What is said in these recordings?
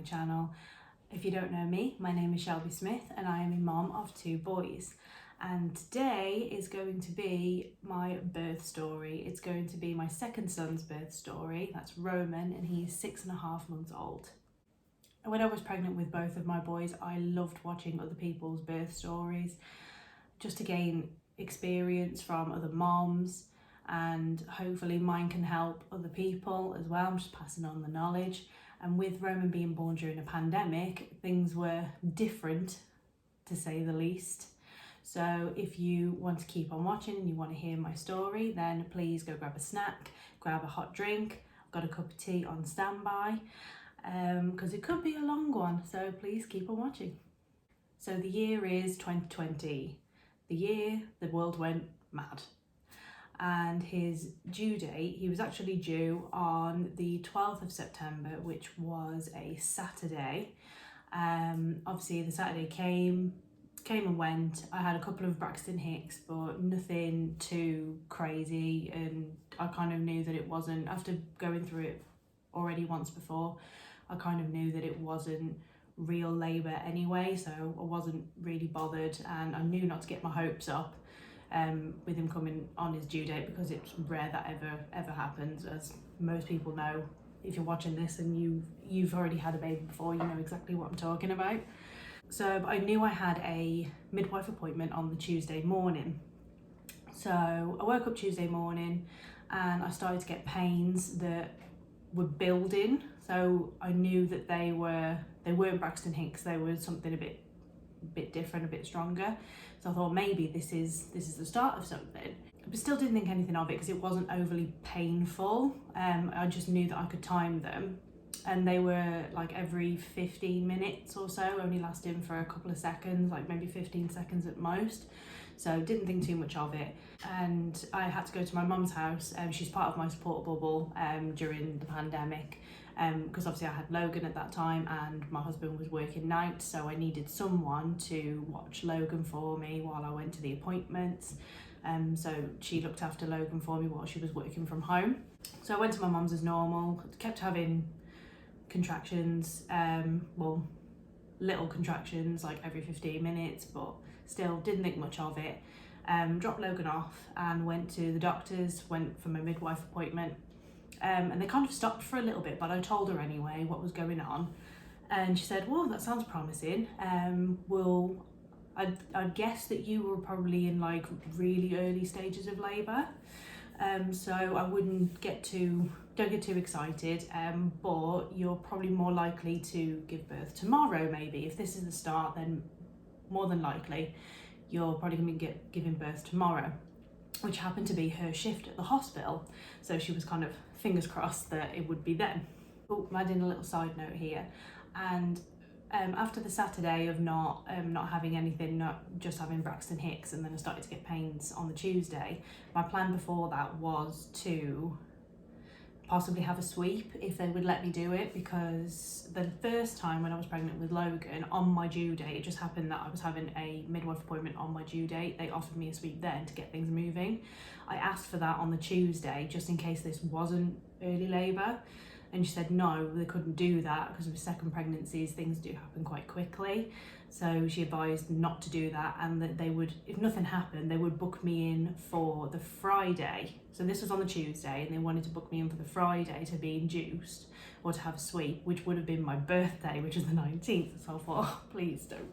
channel. If you don't know me, my name is Shellby Smith and I am a mom of 2 boys. And today is going to be my birth story. It's going to be my second son's birth story. That's Roman, and he is 6.5 months old. When I was pregnant with both of my boys, I loved watching other people's birth stories just to gain experience from other moms, and hopefully mine can help other people as well. I'm just passing on the knowledge. And with Roman being born during a pandemic, things were different, to say the least. So if you want to keep on watching and you want to hear my story, then please go grab a snack, grab a hot drink. I've got a cup of tea on standby, because it could be a long one, so please keep on watching. So the year is 2020, the year the world went mad. And his due date, he was actually due on the 12th of September, which was a Saturday. Obviously the Saturday came and went. I had a couple of Braxton Hicks, but nothing too crazy, and I kind of knew that it wasn't, after going through it already once before, I kind of knew that it wasn't real labour anyway, so I wasn't really bothered, and I knew not to get my hopes up with him coming on his due date, because it's rare that ever happens. As most people know, if you're watching this and you've already had a baby before, you know exactly what I'm talking about. So I knew I had a midwife appointment on the Tuesday morning. So I woke up Tuesday morning and I started to get pains that were building. So I knew that they weren't Braxton Hicks, they were something a bit different, a bit stronger. So I thought maybe this is the start of something. But still didn't think anything of it because it wasn't overly painful. I just knew that I could time them, and they were like every 15 minutes or so, only lasting for a couple of seconds, like maybe 15 seconds at most. So didn't think too much of it. And I had to go to my mum's house. She's part of my support bubble during the pandemic, because obviously I had Logan at that time and my husband was working nights, so I needed someone to watch Logan for me while I went to the appointments. So she looked after Logan for me while she was working from home. So I went to my mum's as normal, kept having contractions, well, little contractions like every 15 minutes, but still didn't think much of it. Dropped Logan off and went to the doctors, went for my midwife appointment, and they kind of stopped for a little bit, but I told her anyway what was going on, and she said, well, that sounds promising. I'd guess that you were probably in like really early stages of labour, so I wouldn't don't get too excited, but you're probably more likely to give birth tomorrow. Maybe if this is the start, then more than likely you're probably going to be giving birth tomorrow, which happened to be her shift at the hospital. So she was kind of fingers crossed that it would be then. Oh, I'm adding a little side note here. And after the Saturday of not having anything, not just having Braxton Hicks, and then I started to get pains on the Tuesday, my plan before that was to possibly have a sweep if they would let me do it, because the first time when I was pregnant with Logan, on my due date, it just happened that I was having a midwife appointment on my due date. They offered me a sweep then to get things moving. I asked for that on the Tuesday just in case this wasn't early labour, and she said no, they couldn't do that because with second pregnancies things do happen quite quickly. So she advised not to do that, and that they would, if nothing happened, they would book me in for the Friday. So this was on the Tuesday, and they wanted to book me in for the Friday to be induced or to have a sweep, which would have been my birthday, which is the 19th. So I thought, oh, please don't,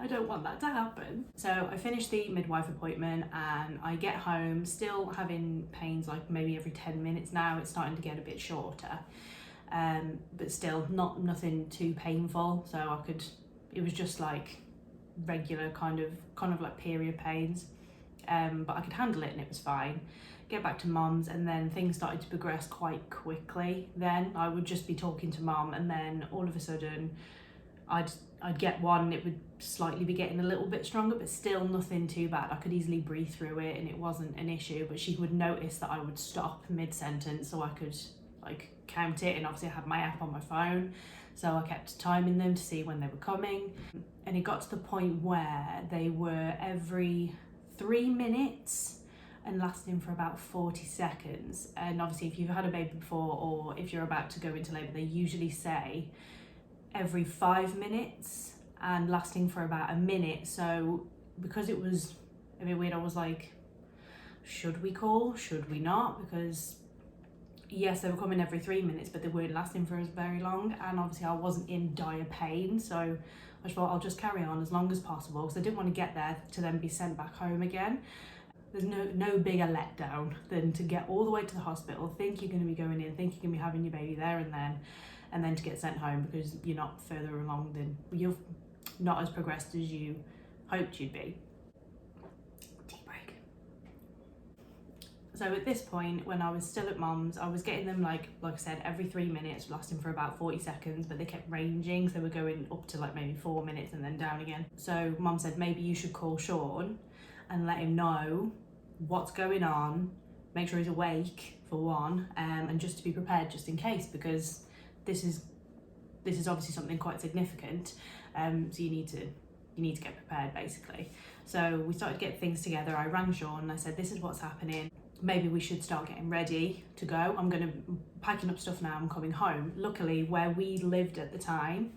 I don't want that to happen. So I finished the midwife appointment and I get home, still having pains like maybe every 10 minutes now. It's starting to get a bit shorter, but still nothing too painful. So it was just like regular kind of like period pains, but I could handle it and it was fine. Get back to mum's, and then things started to progress quite quickly. Then I would just be talking to mum, and then all of a sudden I'd get one, it would slightly be getting a little bit stronger, but still nothing too bad. I could easily breathe through it and it wasn't an issue, but she would notice that I would stop mid-sentence so I could like count it, and obviously I had my app on my phone, so I kept timing them to see when they were coming. And it got to the point where they were every 3 minutes and lasting for about 40 seconds. And obviously if you've had a baby before, or if you're about to go into labour, they usually say every 5 minutes and lasting for about a minute. So because it was a bit weird, I was like, should we call? Should we not? Because yes, they were coming every 3 minutes, but they weren't lasting for as very long. And obviously I wasn't in dire pain. So I just thought I'll just carry on as long as possible because I didn't want to get there to then be sent back home again. There's no bigger letdown than to get all the way to the hospital, think you're going to be going in, think you're going to be having your baby there and then to get sent home because you're not further along than, you're not as progressed as you hoped you'd be. Tea break. So at this point, when I was still at mum's, I was getting them like I said, every 3 minutes, lasting for about 40 seconds, but they kept ranging, so they were going up to like maybe 4 minutes and then down again. So mum said, maybe you should call Sean and let him know what's going on, make sure he's awake for one, and just to be prepared just in case, because this is obviously something quite significant. So you need to get prepared basically. So we started to get things together. I rang Sean and I said, this is what's happening. Maybe we should start getting ready to go. I'm going to packing up stuff now. I'm coming home. Luckily, where we lived at the time,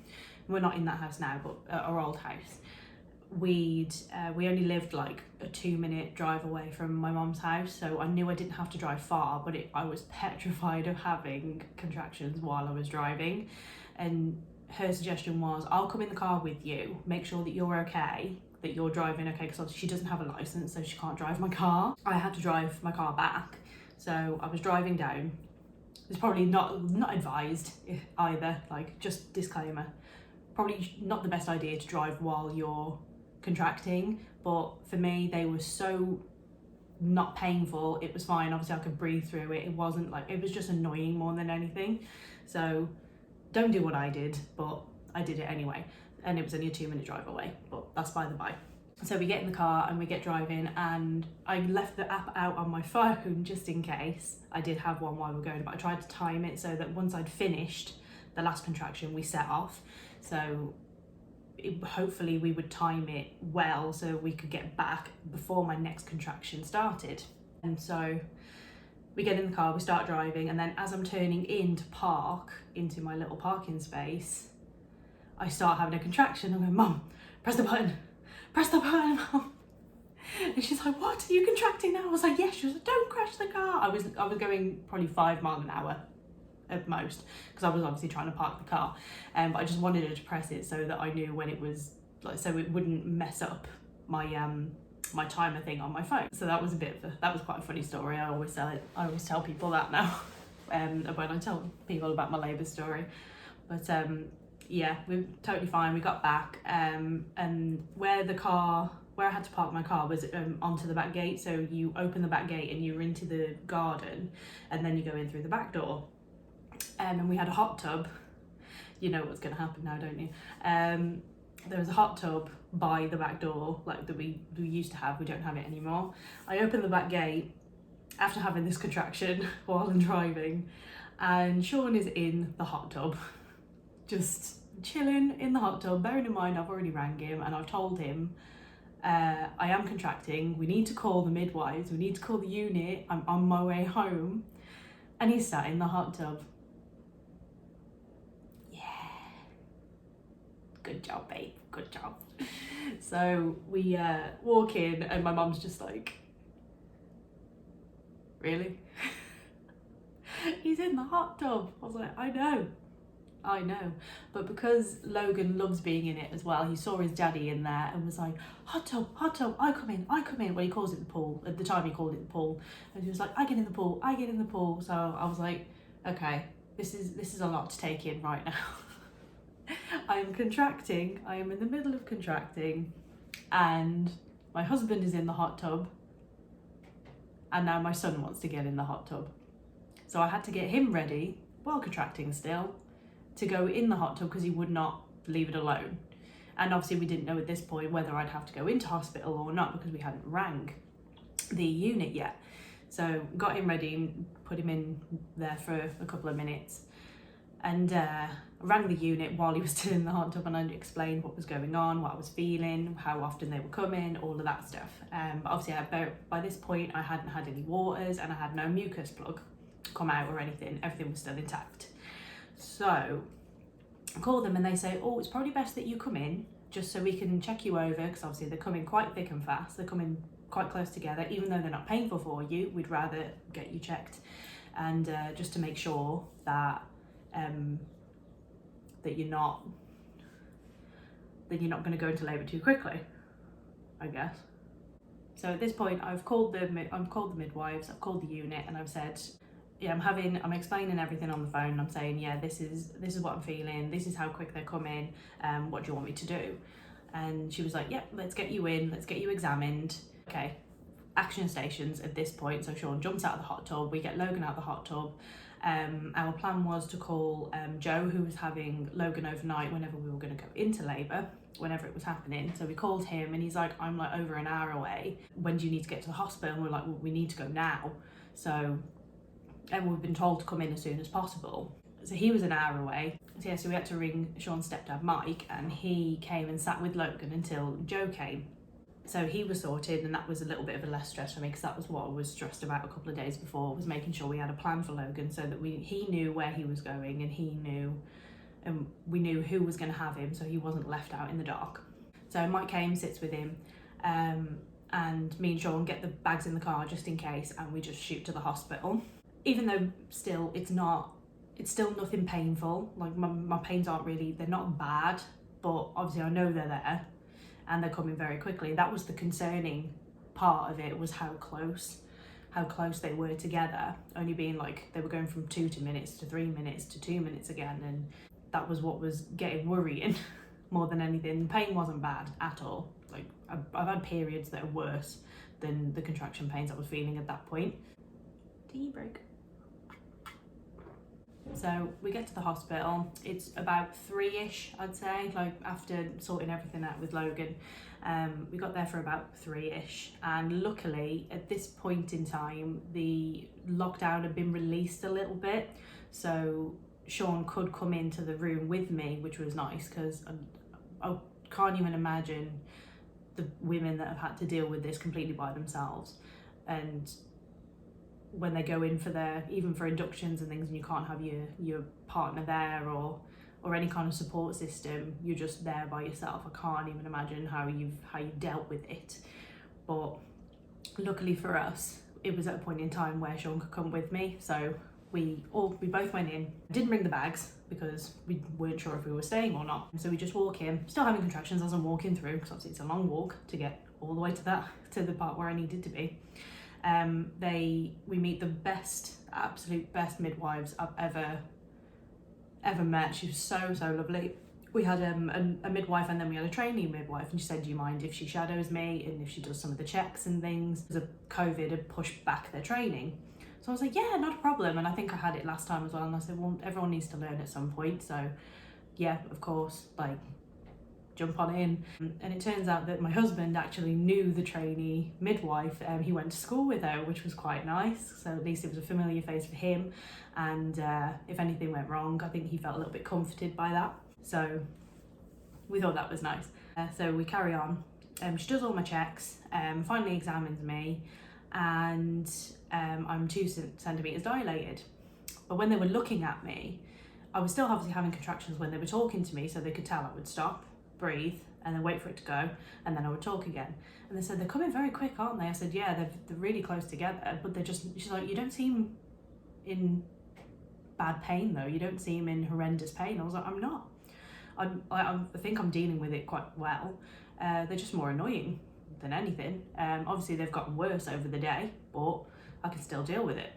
we're not in that house now, but our old house, we only lived like a 2-minute drive away from my mum's house, so I knew I didn't have to drive far, but I was petrified of having contractions while I was driving. And her suggestion was, I'll come in the car with you, make sure that you're okay, that you're driving okay, because obviously she doesn't have a license, so she can't drive my car. I had to drive my car back, so I was driving down. It's probably not advised either, like, just disclaimer, probably not the best idea to drive while you're contracting, but for me they were so not painful, it was fine. Obviously I could breathe through it. It wasn't like, it was just annoying more than anything. So don't do what I did, but I did it anyway, and it was only a 2-minute drive away, but that's by the by. So we get in the car and we get driving, and I left the app out on my phone just in case. I did have one while we were going, but I tried to time it so that once I'd finished the last contraction we set off, so hopefully we would time it well so we could get back before my next contraction started. And so we get in the car, we start driving, and then as I'm turning in to park into my little parking space, I start having a contraction. I'm going, Mum, press the button, Mum. And she's like, what, are you contracting now? I was like, yes. She was like, don't crash the car. I was going probably 5 miles an hour at most, because I was obviously trying to park the car, but I just wanted her to press it so that I knew when it was, like, so it wouldn't mess up my my timer thing on my phone. So that was quite a funny story. I always tell people that now when I tell people about my labour story. But yeah, we're totally fine. We got back, and where I had to park my car was onto the back gate. So you open the back gate and you're into the garden, and then you go in through the back door. And we had a hot tub. You know what's going to happen now, don't you? There was a hot tub by the back door, like that we used to have. We don't have it anymore. I opened the back gate after having this contraction while I'm driving, and Sean is in the hot tub, just chilling in the hot tub. Bearing in mind, I've already rang him and I've told him I am contracting. We need to call the midwives. We need to call the unit. I'm on my way home, and he's sat in the hot tub. Good job, babe, good job. So we walk in and my mum's just like, really? He's in the hot tub. I was like, I know. But because Logan loves being in it as well, he saw his daddy in there and was like, hot tub, I come in. Well, he calls it the pool. At the time he called it the pool. And he was like, I get in the pool. So I was like, okay, this is a lot to take in right now. I am contracting, I am in the middle of contracting, and my husband is in the hot tub, and now my son wants to get in the hot tub. So I had to get him ready, while contracting still, to go in the hot tub because he would not leave it alone. And obviously we didn't know at this point whether I'd have to go into hospital or not, because we hadn't rang the unit yet. So got him ready and put him in there for a couple of minutes, and rang the unit while he was still in the hot tub, and I explained what was going on, what I was feeling, how often they were coming, all of that stuff. But obviously by this point I hadn't had any waters and I had no mucus plug come out or anything. Everything was still intact. So I call them and they say, oh, it's probably best that you come in just so we can check you over, because obviously they're coming quite thick and fast. They're coming quite close together. Even though they're not painful for you, we'd rather get you checked, and just to make sure that that you're not going to go into labour too quickly, I guess. So at this point, I've called the midwives, I've called the unit, and I've said, yeah, I'm explaining everything on the phone. I'm saying, yeah, this is what I'm feeling. This is how quick they're coming. What do you want me to do? And she was like, yeah, let's get you in. Let's get you examined. Okay, action stations at this point. So Sean jumps out of the hot tub. We get Logan out of the hot tub. Our plan was to call Joe, who was having Logan overnight whenever we were going to go into labour, whenever it was happening. So we called him and he's like, I'm like over an hour away. When do you need to get to the hospital? And we're like, well, we need to go now. So, and we've been told to come in as soon as possible. So he was an hour away. So yeah, so we had to ring Sean's stepdad, Mike, and he came and sat with Logan until Joe came. So he was sorted, and that was a little bit of a less stress for me, because that was what I was stressed about a couple of days before, was making sure we had a plan for Logan so that he knew where he was going, and we knew who was going to have him, so he wasn't left out in the dark. So Mike came, sits with him, and me and Sean get the bags in the car just in case, and we just shoot to the hospital. Even though still it's still nothing painful. Like my pains aren't really, they're not bad, but obviously I know they're there and they're coming very quickly. That was the concerning part of it, was how close they were together, only being like, they were going from 2 minutes to 3 minutes to 2 minutes again, and that was what was getting worrying more than anything. The pain wasn't bad at all. Like I've had periods that are worse than the contraction pains I was feeling at that point. Tea break. So we get to the hospital. It's about 3-ish, I'd say, like after sorting everything out with Logan. We got there for about 3-ish, and luckily at this point in time the lockdown had been released a little bit, so Sean could come into the room with me, which was nice, because I can't even imagine the women that have had to deal with this completely by themselves. And when they go in for even for inductions and things, and you can't have your partner there or any kind of support system, you're just there by yourself. I can't even imagine how you've dealt with it. But luckily for us, it was at a point in time where Sean could come with me, so we both went in. Didn't bring the bags because we weren't sure if we were staying or not, so we just walk in, still having contractions as I'm walking through, because obviously it's a long walk to get all the way to the part where I needed to be. We meet the absolute best midwives I've ever met. She was so lovely. We had a midwife, and then we had a trainee midwife, and she said, do you mind if she shadows me and if she does some of the checks and things? The COVID had pushed back their training. So I was like, yeah, not a problem. And I think I had it last time as well, and I said, well, everyone needs to learn at some point, so yeah, of course, like, jump on in. And it turns out that my husband actually knew the trainee midwife. He went to school with her, which was quite nice, so at least it was a familiar face for him, and if anything went wrong, I think he felt a little bit comforted by that, so we thought that was nice. So we carry on. She does all my checks, finally examines me, and I'm 2 centimetres dilated. But when they were looking at me, I was still obviously having contractions when they were talking to me, so they could tell I would stop, breathe, and then wait for it to go, and then I would talk again. And they said, they're coming very quick, aren't they? I said, yeah, they're really close together, but she's like, you don't seem in bad pain though, you don't seem in horrendous pain. I was like, I'm not. I think I'm dealing with it quite well. They're just more annoying than anything. Obviously they've gotten worse over the day, but I can still deal with it.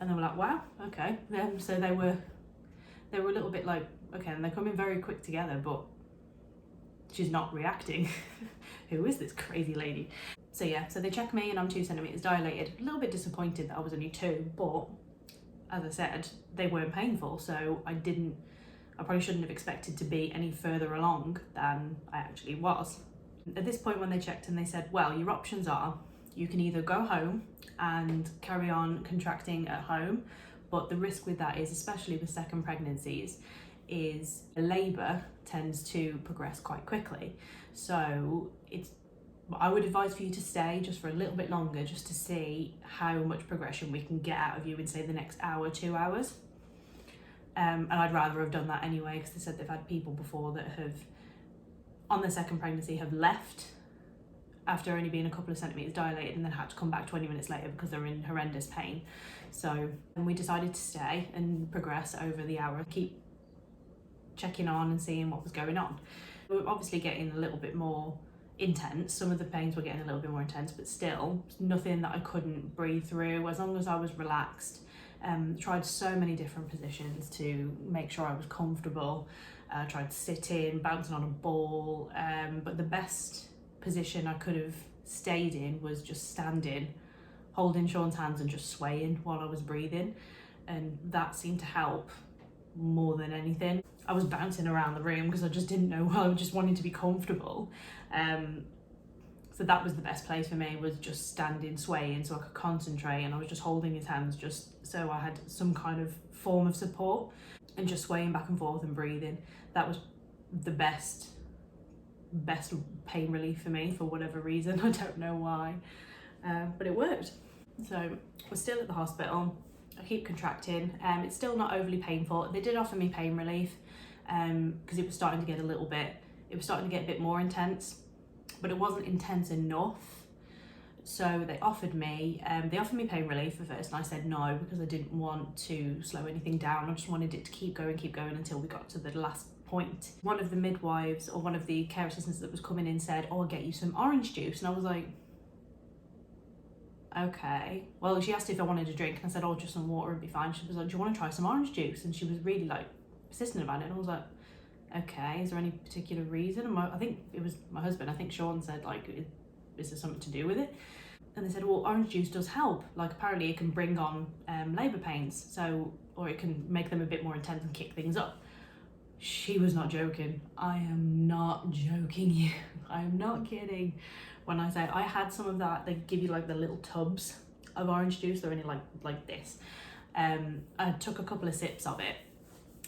And they were like, wow, okay. So they were a little bit like, okay, and they're coming very quick together, but she's not reacting. Who is this crazy lady? So yeah, so they check me and I'm 2 centimetres dilated. A little bit disappointed that I was only 2, but as I said, they weren't painful, so I probably shouldn't have expected to be any further along than I actually was. At this point when they checked, and they said, well, your options are, you can either go home and carry on contracting at home, but the risk with that is, especially with second pregnancies, is labour tends to progress quite quickly. So I would advise for you to stay just for a little bit longer, just to see how much progression we can get out of you in, say, the next hour, 2 hours. And I'd rather have done that anyway, because they said they've had people before that have, on their second pregnancy, have left after only being a couple of centimetres dilated and then had to come back 20 minutes later because they're in horrendous pain. So we decided to stay and progress over the hour, keep checking on and seeing what was going on. We were obviously getting a little bit more intense. Some of the pains were getting a little bit more intense, but still nothing that I couldn't breathe through as long as I was relaxed. Tried so many different positions to make sure I was comfortable. Tried sitting, bouncing on a ball, but the best position I could have stayed in was just standing, holding Sean's hands and just swaying while I was breathing, and that seemed to help more than anything. I was bouncing around the room because I just didn't know, I just wanted to be comfortable. So that was the best place for me, was just standing, swaying, so I could concentrate, and I was just holding his hands just so I had some kind of form of support, and just swaying back and forth and breathing. That was the best pain relief for me, for whatever reason. I don't know why, but it worked. So we're still at the hospital. I keep contracting. It's still not overly painful. They did offer me pain relief because it was starting to get a bit more intense, but it wasn't intense enough. So they offered me pain relief at first, and I said no because I didn't want to slow anything down. I just wanted it to keep going until we got to the last point. One of the midwives, or one of the care assistants that was coming in, said, "Oh, I'll get you some orange juice." And I was like, okay. Well, she asked if I wanted a drink, and I said, "Oh, just some water would be fine." She was like, "Do you want to try some orange juice?" And she was really like persistent about it, and I was like, okay, is there any particular reason? And I think it was my husband, I think Sean said, like, is there something to do with it? And they said, well, orange juice does help. Like, apparently it can bring on labour pains, so, or it can make them a bit more intense and kick things up. She was not joking. I am not joking you. I am not kidding when I say I had some of that. They give you like the little tubs of orange juice. They're only like this. I took a couple of sips of it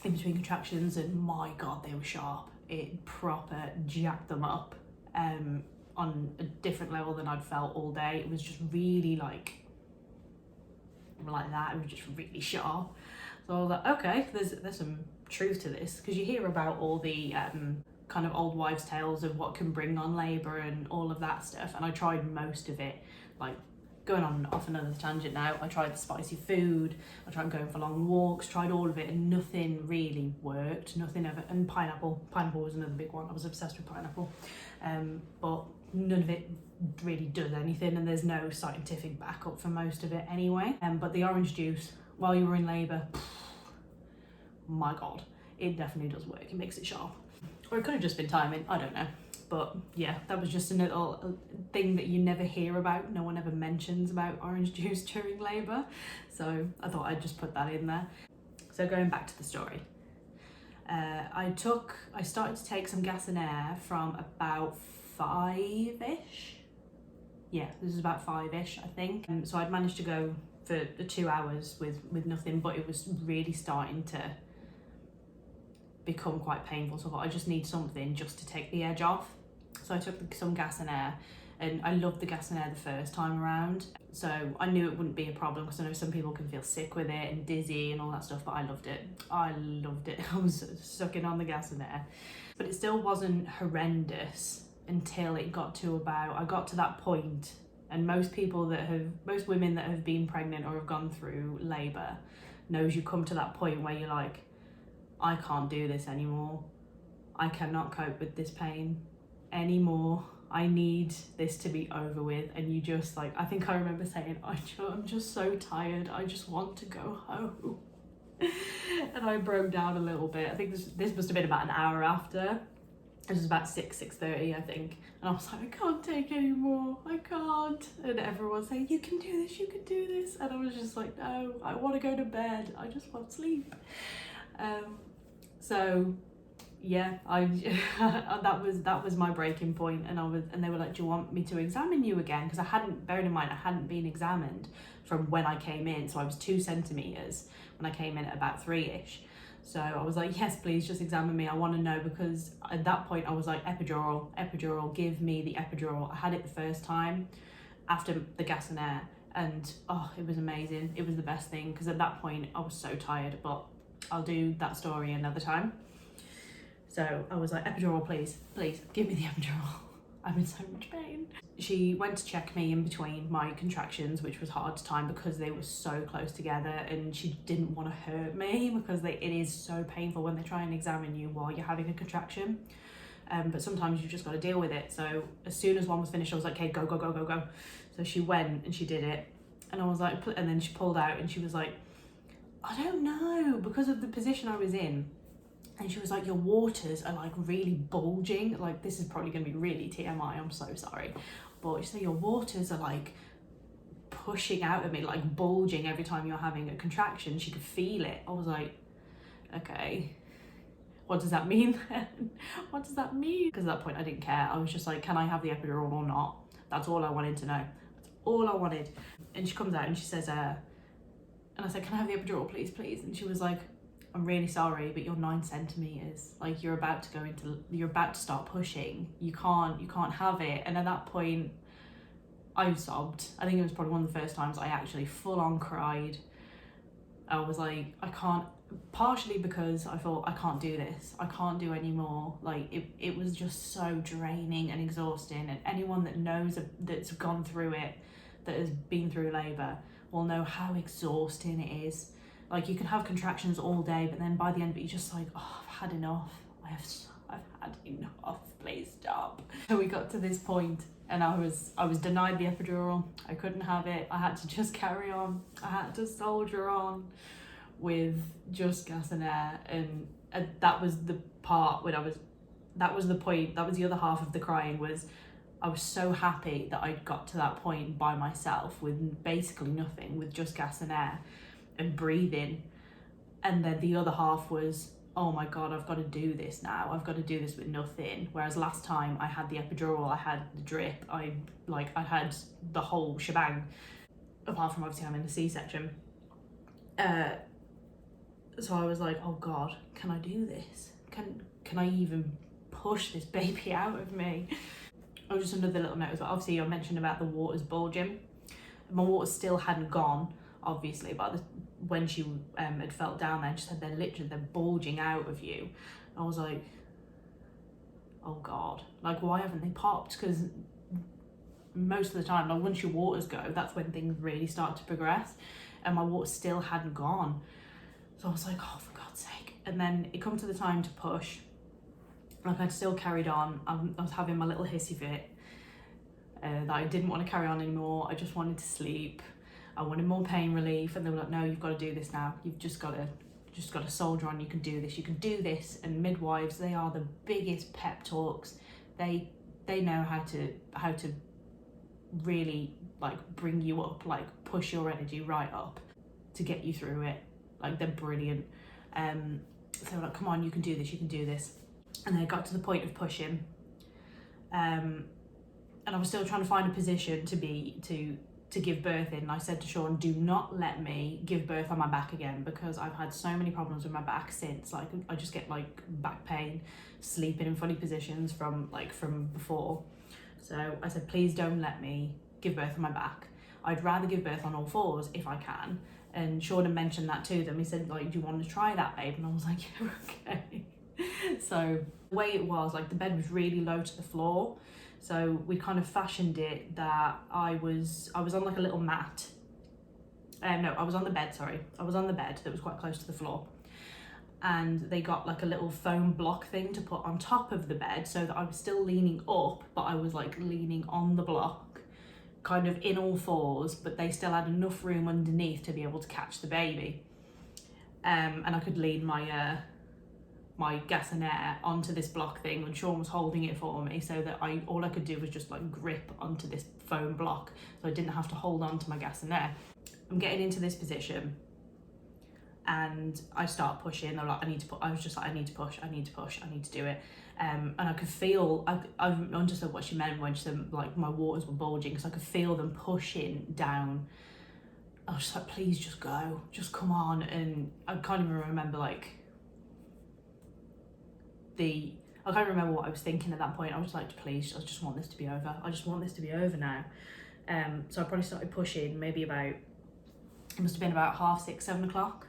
in between contractions, and my God, they were sharp. It proper jacked them up on a different level than I'd felt all day. It was just really like that. It was just really sharp. So I was like, okay, there's some truth to this, because you hear about all the kind of old wives' tales of what can bring on labour and all of that stuff, and I tried most of it. Like, going on off another tangent now, I tried the spicy food, I tried going for long walks, tried all of it, and nothing really worked. Nothing ever. And pineapple was another big one. I was obsessed with pineapple, but none of it really does anything, and there's no scientific backup for most of it anyway. But the orange juice while you were in labour, my God, it definitely does work. It makes it sharp. Or it could have just been timing, I don't know. But yeah, that was just a little thing that you never hear about. No one ever mentions about orange juice during labour. So I thought I'd just put that in there. So going back to the story. I started to take some gas and air from about 5-ish. Yeah, this was about 5-ish, I think. So I'd managed to go for the 2 hours with nothing, but it was really starting to become quite painful. So I thought I just need something just to take the edge off. So I took some gas and air, and I loved the gas and air the first time around. So I knew it wouldn't be a problem, because I know some people can feel sick with it and dizzy and all that stuff, but I loved it. I was sucking on the gas and air. But it still wasn't horrendous until I got to that point, and most women that have been pregnant or have gone through labour knows you come to that point where you're like, I can't do this anymore. I cannot cope with this pain anymore. I need this to be over with. And you just like, I think I remember saying, I'm just so tired. I just want to go home. And I broke down a little bit. I think this must have been about an hour after. It was about 6:30, I think. And I was like, I can't take any more. I can't. And everyone was saying, you can do this, you can do this. And I was just like, no, I want to go to bed. I just want sleep. So yeah, that was my breaking point, and they were like, do you want me to examine you again? Because bearing in mind, I hadn't been examined from when I came in, so I was 2 centimeters when I came in at about 3-ish. So I was like, yes, please just examine me. I want to know, because at that point I was like, epidural, give me the epidural. I had it the first time after the gas and air, and oh, it was amazing. It was the best thing, because at that point I was so tired, but I'll do that story another time. So I was like, epidural, please, give me the epidural. I'm in so much pain. She went to check me in between my contractions, which was hard to time because they were so close together, and she didn't want to hurt me because it is so painful when they try and examine you while you're having a contraction. But sometimes you've just got to deal with it. So as soon as one was finished, I was like, okay, go, go, go, go, go. So she went and she did it. And I was like, and then she pulled out and she was like, I don't know, because of the position I was in. And she was like, your waters are like really bulging. Like, this is probably going to be really TMI, I'm so sorry. But she said, your waters are like pushing out of me, like bulging every time you're having a contraction. She could feel it. I was like, okay, what does that mean then? What does that mean? Because at that point I didn't care. I was just like, can I have the epidural or not? That's all I wanted to know. That's all I wanted. And she comes out and she says, and I said, can I have the epidural, please, please? And she was like, I'm really sorry, but you're 9 centimeters. Like, you're about to start pushing. You can't have it. And at that point, I sobbed. I think it was probably one of the first times I actually full on cried. I was like, I can't, partially because I thought, I can't do this. I can't do any more. Like, it was just so draining and exhausting. And anyone that knows, that's gone through it, that has been through labour, will know how exhausting it is. Like, you can have contractions all day, but then by the end of it, you're just like, oh, I've had enough. I've had enough, please stop. So we got to this point and I was denied the epidural. I couldn't have it. I had to just carry on. I had to soldier on with just gas and air. And that was the part when that was the point, that was the other half of the crying, was I was so happy that I'd got to that point by myself with basically nothing, with just gas and air and breathing. And then the other half was, oh my God, I've got to do this now. I've got to do this with nothing. Whereas last time I had the epidural, I had the drip, I had the whole shebang, apart from obviously having a C-section. So I was like, oh God, can I do this? Can I even push this baby out of me? Oh, just another little note as well. Obviously, I mentioned about the waters bulging. My waters still hadn't gone, obviously, but when she had felt down there, she said they're bulging out of you. I was like, oh God, like, why haven't they popped? Because most of the time, like, once your waters go, that's when things really start to progress, and my waters still hadn't gone. So I was like, oh, for God's sake. And then it come to the time to push. Like, I'd still carried on. I was having my little hissy fit that I didn't want to carry on anymore. I just wanted to sleep. I wanted more pain relief, and they were like, no, you've got to do this now. You've just got to soldier on. You can do this. You can do this. And midwives, they are the biggest pep talks. They know how to really, like, bring you up, like, push your energy right up to get you through it. Like, they're brilliant. So like, come on, you can do this. You can do this. And then I got to the point of pushing, and I was still trying to find a position to give birth in. And I said to Sean, do not let me give birth on my back again, because I've had so many problems with my back since. Like, I just get like back pain, sleeping in funny positions from before. So I said, please don't let me give birth on my back. I'd rather give birth on all fours if I can. And Sean had mentioned that to them. He said, like, do you want to try that, babe? And I was like, yeah, okay. So the way it was, like, the bed was really low to the floor. So we kind of fashioned it that I was on like a little mat. No, I was on the bed, sorry. I was on the bed that was quite close to the floor. And they got like a little foam block thing to put on top of the bed so that I was still leaning up, but I was like leaning on the block, kind of in all fours, but they still had enough room underneath to be able to catch the baby. And I could lean my gas and air onto this block thing, and Sean was holding it for me so that all I could do was just like grip onto this foam block, so I didn't have to hold on to my gas and air. I'm getting into this position and I start pushing. I was just like, I need to push, I need to do it. And I could feel, I understood what she meant when she said like my waters were bulging, because I could feel them pushing down. I was just like, please just go, just come on. And I can't even remember I can't remember what I was thinking at that point. I was like, please, I just want this to be over. I just want this to be over now. So I probably started pushing maybe about, it must have been about 6:30, 7 o'clock.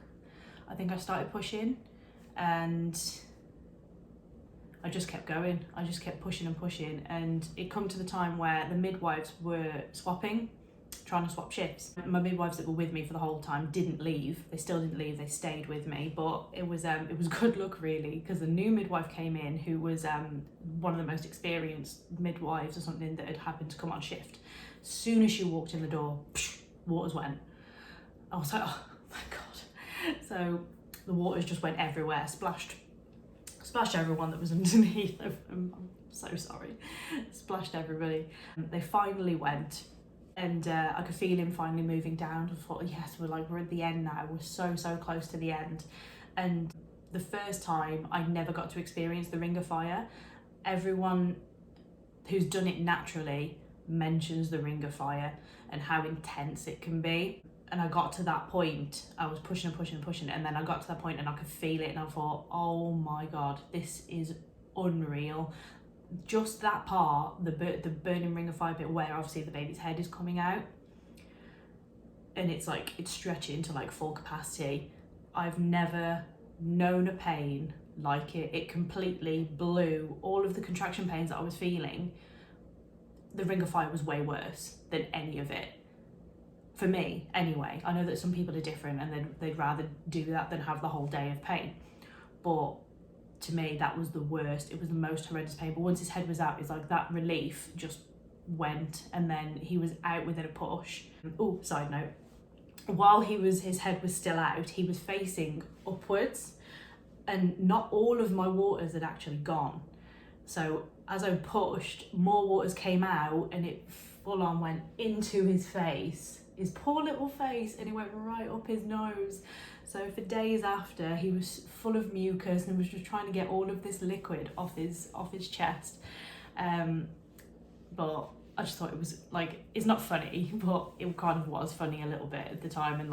I think I started pushing, and I just kept going. I just kept pushing and pushing, and it come to the time where the midwives were swapping, trying to swap shifts. My midwives that were with me for the whole time didn't leave. They still didn't leave. They stayed with me, but it was good luck really, because the new midwife came in who was one of the most experienced midwives or something that had happened to come on shift. As soon as she walked in the door, waters went. I was like, oh my God. So the waters just went everywhere, splashed everyone that was underneath. I'm so sorry. Splashed everybody. They finally went, and I could feel him finally moving down. I thought, yes, we're at the end now. We're so close to the end. And the first time I never got to experience the ring of fire. Everyone who's done it naturally mentions the ring of fire and how intense it can be. And I got to that point, I was pushing and pushing and pushing, and then I got to that point and I could feel it, and I thought, oh my God, this is unreal. Just that part, the burning ring of fire bit where obviously the baby's head is coming out, and it's stretching to like full capacity. I've never known a pain like it. It completely blew all of the contraction pains that I was feeling. The ring of fire was way worse than any of it. For me, anyway. I know that some people are different and they'd rather do that than have the whole day of pain. But to me, that was the worst. It was the most horrendous pain. But once his head was out, it's like that relief just went, and then he was out within a push. Oh, side note. While his head was still out, he was facing upwards, and not all of my waters had actually gone. So as I pushed, more waters came out, and it full on went into his face. His poor little face, and it went right up his nose. So for days after, he was full of mucus and was just trying to get all of this liquid off his chest. But I just thought it was it's not funny, but it kind of was funny a little bit at the time, and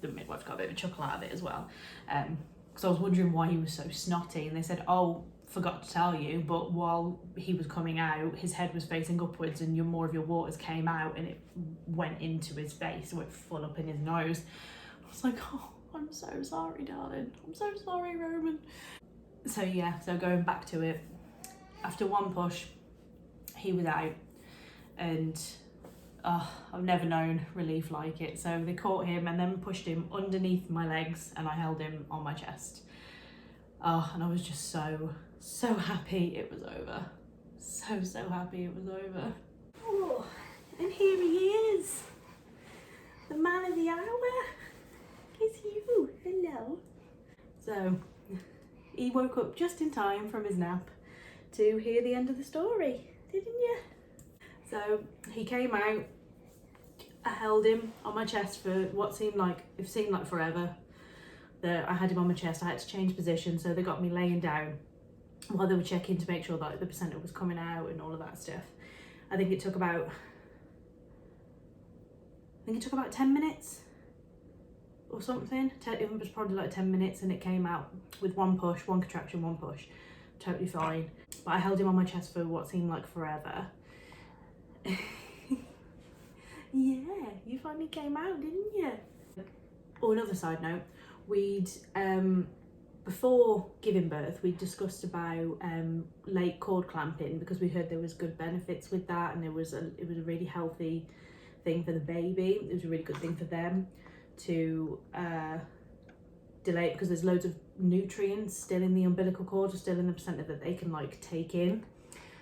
the midwife got a bit of a chuckle out of it as well. Because I was wondering why he was so snotty, and they said, oh, forgot to tell you, but while he was coming out, his head was facing upwards, and more of your waters came out, and it went into his face, went full up in his nose. I was like, oh, I'm so sorry, darling. I'm so sorry, Roman. So yeah, so going back to it, after one push, he was out, and I've never known relief like it. So they caught him and then pushed him underneath my legs, and I held him on my chest. And I was just so happy it was over. So happy it was over. Oh, and here he is. The man of the hour. It's you. Hello. So, he woke up just in time from his nap to hear the end of the story, didn't you? So, he came out. I held him on my chest for what seemed like forever. I had him on my chest. I had to change position, so they got me laying down while they were checking to make sure that the placenta was coming out and all of that stuff. I think it took about 10 minutes or something. It was probably like 10 minutes, and it came out with one push, one contraction, one push. Totally fine. But I held him on my chest for what seemed like forever. Yeah, you finally came out, didn't you? Oh, another side note. We'd before giving birth, we discussed about late cord clamping, because we heard there was good benefits with that, and it was a really healthy thing for the baby. It was a really good thing for them to delay it, because there's loads of nutrients still in the umbilical cord, or still in the placenta, that they can take in.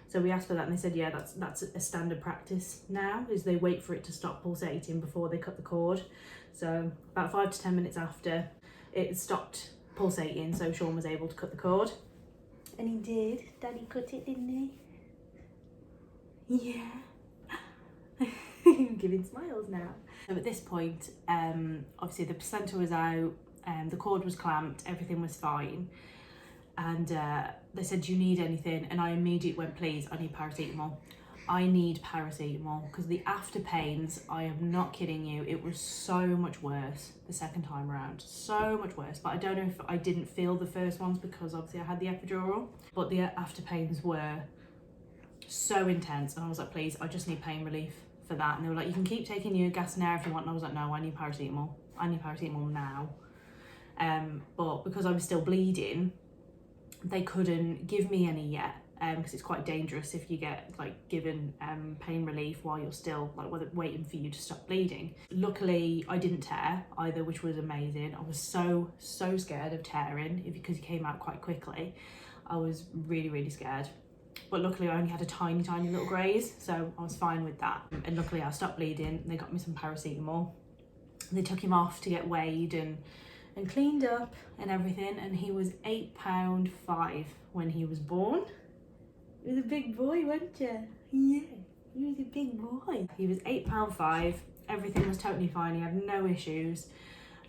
So we asked for that, and they said, yeah, that's a standard practice now, is they wait for it to stop pulsating before they cut the cord. So about 5 to 10 minutes after it stopped pulsating, so Sean was able to cut the cord. And he did. Daddy cut it, didn't he? Yeah. Giving smiles now. So at this point, obviously the placenta was out, the cord was clamped, everything was fine. And they said, do you need anything? And I immediately went, please, I need paracetamol. I need paracetamol, because the after pains, I am not kidding you, it was so much worse the second time around. So much worse. But I don't know if I didn't feel the first ones, because obviously I had the epidural. But the after pains were so intense. And I was like, please, I just need pain relief for that. And they were like, you can keep taking your gas and air if you want. And I was like, no, I need paracetamol. I need paracetamol now. But because I was still bleeding, they couldn't give me any yet, because it's quite dangerous if you get like given pain relief while you're still like waiting for you to stop bleeding. Luckily I didn't tear either, which was amazing. I was so scared of tearing because it came out quite quickly. I was really scared, but luckily I only had a tiny little graze, so I was fine with that. And luckily I stopped bleeding. They got me some paracetamol. They took him off to get weighed and cleaned up and everything, and he was £8.5 when he was born. He was a big boy, wasn't you? Yeah, he was a big boy. He was £8.5. Everything was totally fine. He had no issues.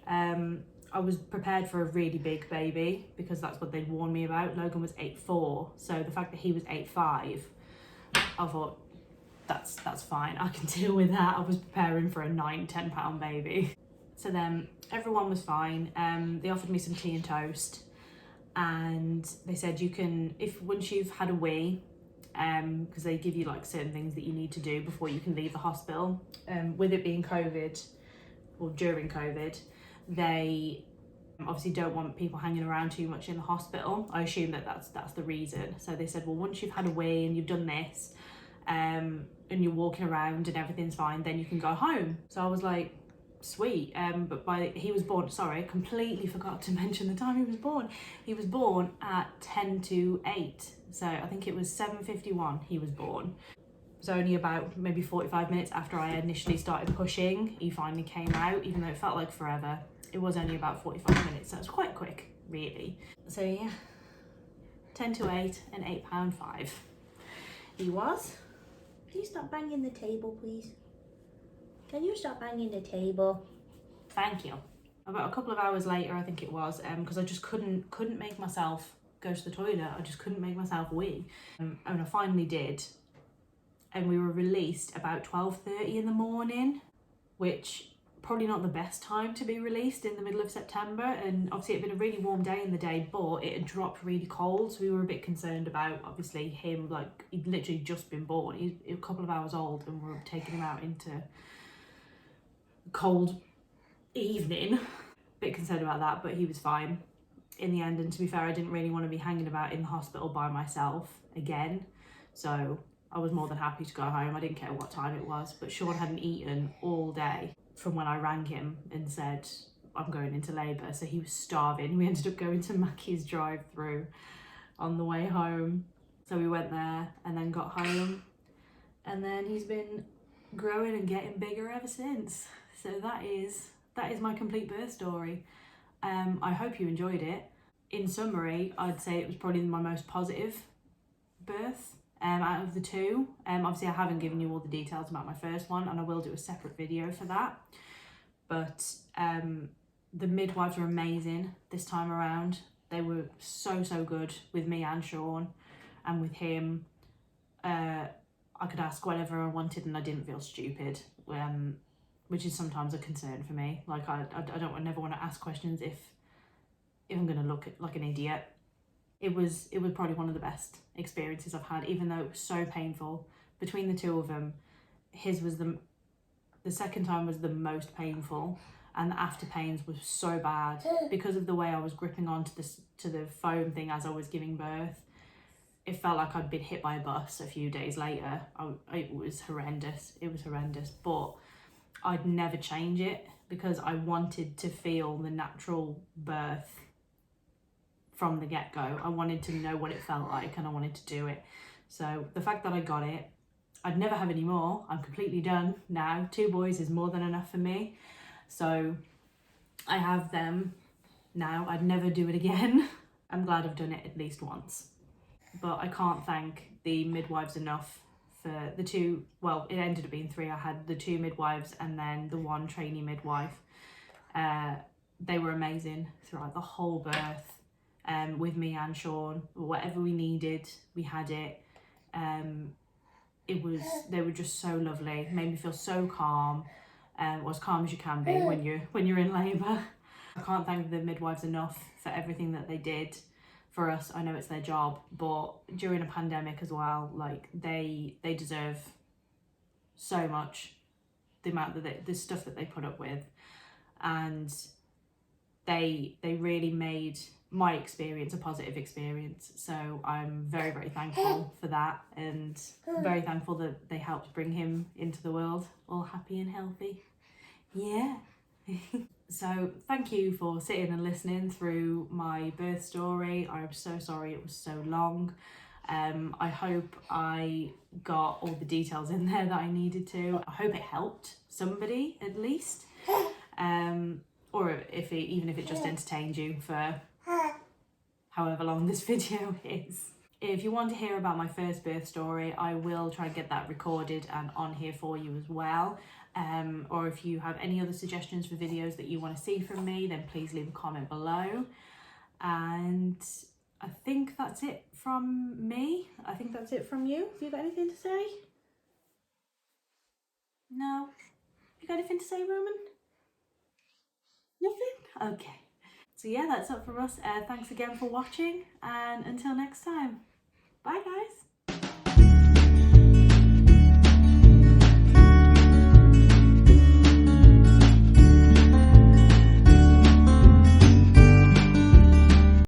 I was prepared for a really big baby because that's what they'd warned me about. Logan was 8'4", so the fact that he was 8'5", I thought that's fine. I can deal with that. I was preparing for a 9-10 pound baby. So then everyone was fine. They offered me some tea and toast, and they said you can, if once you've had a wee, because they give you like certain things that you need to do before you can leave the hospital. With it being COVID, or during COVID, they obviously don't want people hanging around too much in the hospital. I assume that that's the reason. So they said, well, once you've had a wee and you've done this, and you're walking around and everything's fine, then you can go home. So I was like, sweet. But he was born, sorry, I completely forgot to mention the time he was born. He was born at 10 to 8. So I think it was 7:51 he was born. It was only about maybe 45 minutes after I initially started pushing, he finally came out, even though it felt like forever. It was only about 45 minutes, so it was quite quick, really. So yeah, 10 to 8 and £8.5 he was. Please stop banging the table, please. Can you stop banging the table? Thank you. About a couple of hours later, I think it was, because I just couldn't make myself go to the toilet. I just couldn't make myself wee. And I finally did. And we were released about 12:30 in the morning, which probably not the best time to be released in the middle of September. And obviously it'd been a really warm day in the day, but it had dropped really cold. So we were a bit concerned about, obviously, him, like he'd literally just been born. He's a couple of hours old, and we're taking him out into cold evening. Bit concerned about that, but he was fine in the end. And to be fair, I didn't really want to be hanging about in the hospital by myself again, so I was more than happy to go home. I didn't care what time it was, but Sean hadn't eaten all day from when I rang him and said I'm going into labour, so he was starving. We ended up going to Mackey's drive-through on the way home, so we went there and then got home, and then he's been growing and getting bigger ever since. So that is my complete birth story. I hope you enjoyed it. In summary, I'd say it was probably my most positive birth out of the two. Obviously I haven't given you all the details about my first one, and I will do a separate video for that. But the midwives were amazing this time around. They were so good with me and Sean, and with him. I could ask whatever I wanted and I didn't feel stupid, which is sometimes a concern for me. Like I never want to ask questions if I'm going to look like an idiot. It was probably one of the best experiences I've had, even though it was so painful. Between the two of them, his was the second time was the most painful, and the after pains was so bad because of the way I was gripping onto the foam thing as I was giving birth. It felt like I'd been hit by a bus a few days later. It was horrendous. It was horrendous, but I'd never change it because I wanted to feel the natural birth from the get-go. I wanted to know what it felt like, and I wanted to do it. So the fact that I got it, I'd never have any more. I'm completely done now. 2 boys is more than enough for me. So I have them now. I'd never do it again. I'm glad I've done it at least once. But I can't thank the midwives enough for the 2, well, it ended up being 3. I had the 2 midwives and then the 1 trainee midwife. They were amazing throughout the whole birth, with me and Sean. Whatever we needed, we had it. They were just so lovely. Made me feel so calm, as calm as you can be when you're in labour. I can't thank the midwives enough for everything that they did for us. I know it's their job, but during a pandemic as well, like they deserve so much, the amount that the stuff that they put up with. And they really made my experience a positive experience. So I'm very, very thankful for that, and very thankful that they helped bring him into the world all happy and healthy. Yeah. So thank you for sitting and listening through my birth story. I'm so sorry it was so long. I hope I got all the details in there that I needed to. I hope it helped somebody at least. Or even if it just entertained you for however long this video is. If you want to hear about my first birth story, I will try and get that recorded and on here for you as well. Or if you have any other suggestions for videos that you want to see from me, then please leave a comment below. And I think that's it from me. I think that's it from you. Have you got anything to say? No? You got anything to say, Roman? Nothing? Okay. So yeah, that's it from us. Thanks again for watching, and until next time. Bye guys.